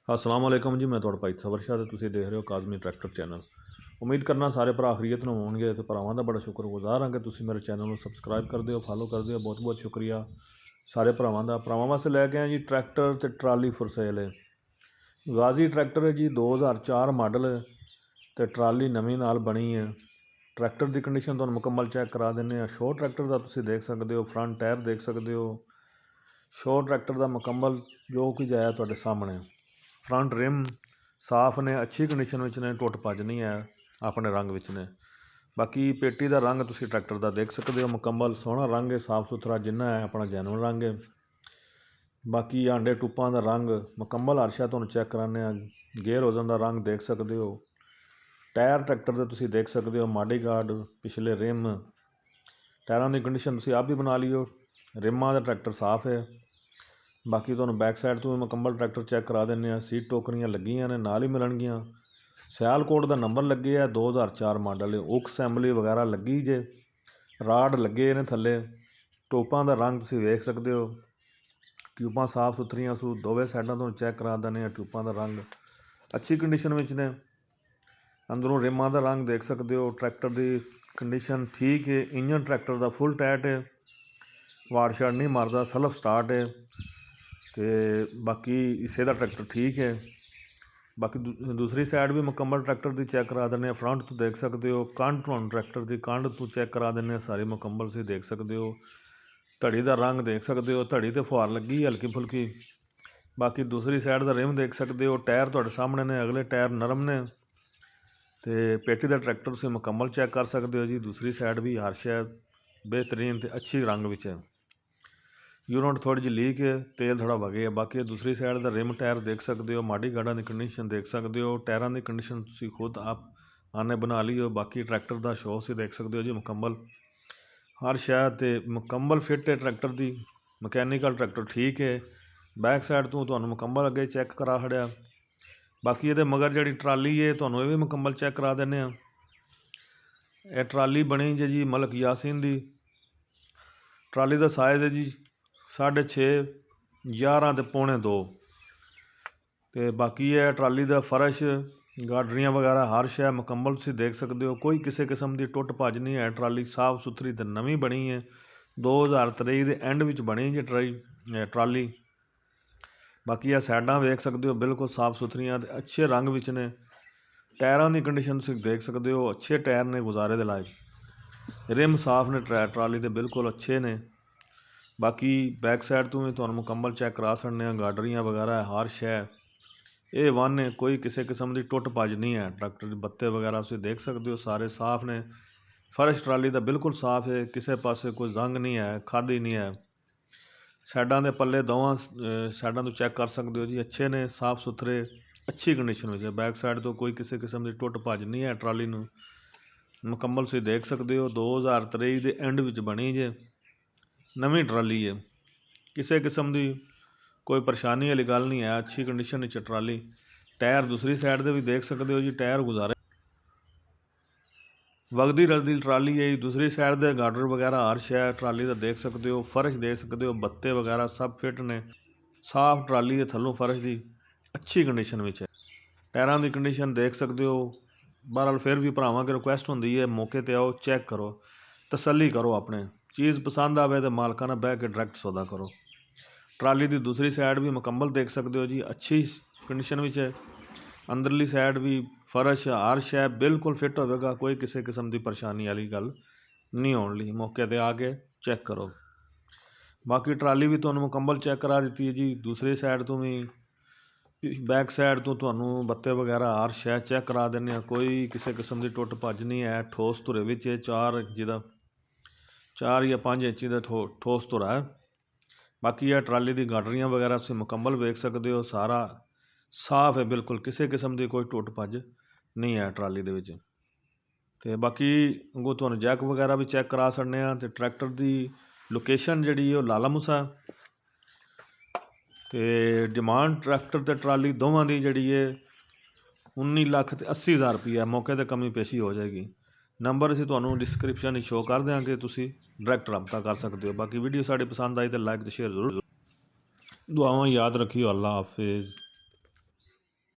अस्सलाम वालेकुम जी। मैं तुहाडा भाई सबर शाह ते तुसीं देख रहे हो काज़मी ट्रैक्टर चैनल। उम्मीद करना सारे भरा खरीयत नाल होणगे ते भरावां दा बड़ा शुक्रगुजार हाँ कि तुसीं मेरे चैनल नूं सबसक्राइब करदे हो, फॉलो करदे हो। बहुत बहुत शुक्रिया सारे भरावां दा। भरावां वास्ते लैके आए जी ट्रैक्टर ते ट्राली फॉर सेल है। गाजी ट्रैक्टर है जी 2004 मॉडल ते ट्राली नवीं नाल बनी है। ट्रैक्टर की कंडीशन तुहानूं मुकम्मल चैक करा दिंदे आ। शो ट्रैक्टर का तुसीं देख सकते हो, फ्रंट टायर देख सकते हो। शो ट्रैक्टर का मुकम्मल जो कुछ आया तुहाडे सामने। फ्रंट रिम साफ ने, अच्छी कंडीशन में ने, टुट भज नहीं है, अपने रंग विच ने। बाकी पेटी का रंग तुसीं ट्रैक्टर का देख सकते हो, मुकम्मल सोहना रंग है, साफ सुथरा जिन्ना है अपना जैनुअन रंग है। बाकी आंडे टुप्पां का रंग मुकम्मल अर्शा तुहानूं चैक कराने। गेयर होजन का रंग देख सकते हो। टायर ट्रैक्टर के तुसीं देख सकते हो, माडी गार्ड, पिछले रिम, टायरों की कंडीशन तुसीं आप भी बना लियो। रिमां का ट्रैक्टर साफ है। बाकी तुहानूं बैक साइड तो भी मुकम्मल ट्रैक्टर चैक करा देने। सीट टोकरियां लगियां ने, नाल ही मिलणगियां। सियालकोट का नंबर लगे है, 2004 मॉडल है। उक असैंबली वगैरह लगी जे, राड लगे ने थले। टोपां का रंग तुसीं वेख सकते हो। ट्यूबां साफ सुथरियां सू, दोवें साइडां तो चैक करा देने। ट्यूबां का रंग अच्छी कंडीशन में ने। अंदरों रिमां का रंग देख सकते हो। ट्रैक्टर की कंडीशन ठीक है। इंजन ट्रैक्टर का फुल टाइट है, वाड़ शाड़ नहीं मारदा, सैल्फ स्टार्ट है। तो बाकी इसे का ट्रैक्टर ठीक है। बाकी दूसरी साइड भी मुकम्मल ट्रैक्टर की चैक करा देने। फ्रंट तो देख सकते हो। कंड तुहानूं ट्रैक्टर की कंड तो चैक करा देने, सारी मुकम्मल तुसीं देख सकते हो। धड़ी का रंग देख सकते हो, धड़ी तो फुहार लगी हल्की फुल्की। बाकी दूसरी साइड का रिम देख सकते हो। टायर तुहाडे सामने ने, अगले टायर नरम ने। तो पेटी का ट्रैक्टर तुसीं मुकम्मल चैक कर सकते हो जी। दूसरी साइड भी हर शै बेहतरीन तो अच्छी रंग विच है। यूनिट थोड़ी जी लीक है, तेल थोड़ा वगे है। बाकी दूसरी साइड का रिम टायर देख सकते हो। माड़ी गार्डां की कंडीशन देख सकते हो। टायरों की कंडीशन तुसीं खुद आप आने बना लियो। बाकी ट्रैक्टर का शो तुसीं देख सकते हो जी। मुकम्मल हर शायद तो मुकम्मल फिट है ट्रैक्टर की। मकैनिकल ट्रैक्टर ठीक है। बैक साइड तो तुहानूं मुकम्मल अगे चैक करा खड़िया। बाकी ये मगर जी ट्राली है, तुहानूं ये भी मुकम्मल चैक करा देने। यह ट्राली बनी जी मलिक यासीन की। ट्राली का साइज़ है जी 6.5 11 ते पौने 2। तो बाकी है ट्राली का फर्श, गाडरियाँ वगैरह हर शै मुकम्मल तुसीं देख सकते हो। कोई किसी किस्म की टुट भज नहीं है। ट्राली साफ सुथरी तो नवीं बनी है। 2023 के एंड विच बनी जी ट्राली। बाकी यह साइडां वेख सकते हो, बिल्कुल साफ सुथरियाँ अच्छे रंग विच ने। टायरों की कंडीशन तुसीं देख सकते हो, अच्छे टायर ने, गुजारे दे लायक। रिम साफ ने, ट्राली के बिल्कुल अच्छे ने। बाकी बैक साइड तो भी तुहानूं मुकम्मल चैक करा सकते हैं। गाडरियाँ वगैरह हर शै ये वन है, कोई किसी किस्म की टुट भज नहीं है। ट्रैक्टर के बत्ते वगैरह तुसीं देख सकते हो, सारे साफ ने। फर्श ट्राली का बिल्कुल साफ है, किसी पासे कोई जंग नहीं है, खादी नहीं है। साइडां के पल्ले दोवां साइडां तो चैक कर सकते हो जी, अच्छे ने, साफ सुथरे, अच्छी कंडीशन में। बैक साइड तो कोई किसी किस्म की टुट भज नहीं है। ट्राली नूं मुकम्मल तुसीं देख सकते हो। 2023 के एंड विच बनी जे, नवीं ट्राली है। किसी किस्म की कोई परेशानी वाली गल नहीं है, अच्छी कंडीशन में ट्राली। टायर दूसरी साइड से भी देख सकते हो जी, टायर गुजारे। वगदी रलदी ट्राली है। दूसरी साइड के गार्डर वगैरह हर शै ट्राली का देख सकते हो। फर्श देख सकते हो, बत्ते वगैरह सब फिट ने। साफ ट्राली है, थलों फर्श की अच्छी कंडीशन में है। टायरों की कंडीशन देख सकते हो। बहरहाल फिर भी भरावां की रिक्वेस्ट होंदी है, मौके पर आओ, चैक करो, तसल्ली करो। अपने चीज़ पसंद आवे तो मालकां नाल बह के डायरैक्ट सौदा करो। ट्राली की दूसरी साइड भी मुकम्मल देख सकते हो जी, अच्छी कंडीशन में है। अंदरली साइड भी फर्श हर शै बिल्कुल फिट होगा, कोई किसी किस्म की परेशानी वाली गल नहीं होने। मौके पर आके चैक करो। बाकी ट्राली भी तुहानूं मुकम्मल चैक करा दी है जी। दूसरी साइड तो भी बैक साइड तो तुहानूं बत्ते वगैरह हर शै चैक करा देने। कोई किसी किस्म की टुट भज नहीं है। ठोस धुरे विच 4 इंच का 4 या 5 इंची का ठोस धुरा है। बाकी यह ट्राली की गाडरियाँ वगैरह तुसीं मुकम्मल वेख सकते हो, सारा साफ है बिल्कुल, किसी किस्म की कोई टुट भज नहीं है ट्राली दे विच। ते बाकी अगों तुहानूं जैक वगैरह भी चैक करा सकते हैं। तो ट्रैक्टर की लोकेशन जिहड़ी है लाला मूसा। तो डिमांड ट्रैक्टर ते ट्राली दोवां दी जिहड़ी है 19,80,000 रुपया। मौके पर कमी पेशी हो जाएगी। नंबर असीं तुहानूं डिस्क्रिप्शन शो कर देंगे, तुसीं डायरैक्ट रब्ता कर सकते हो। बाकी वीडियो साड़ी पसंद आई तो लाइक तो शेयर जरूर। दुआवां याद रखियो। अल्लाह हाफिज़।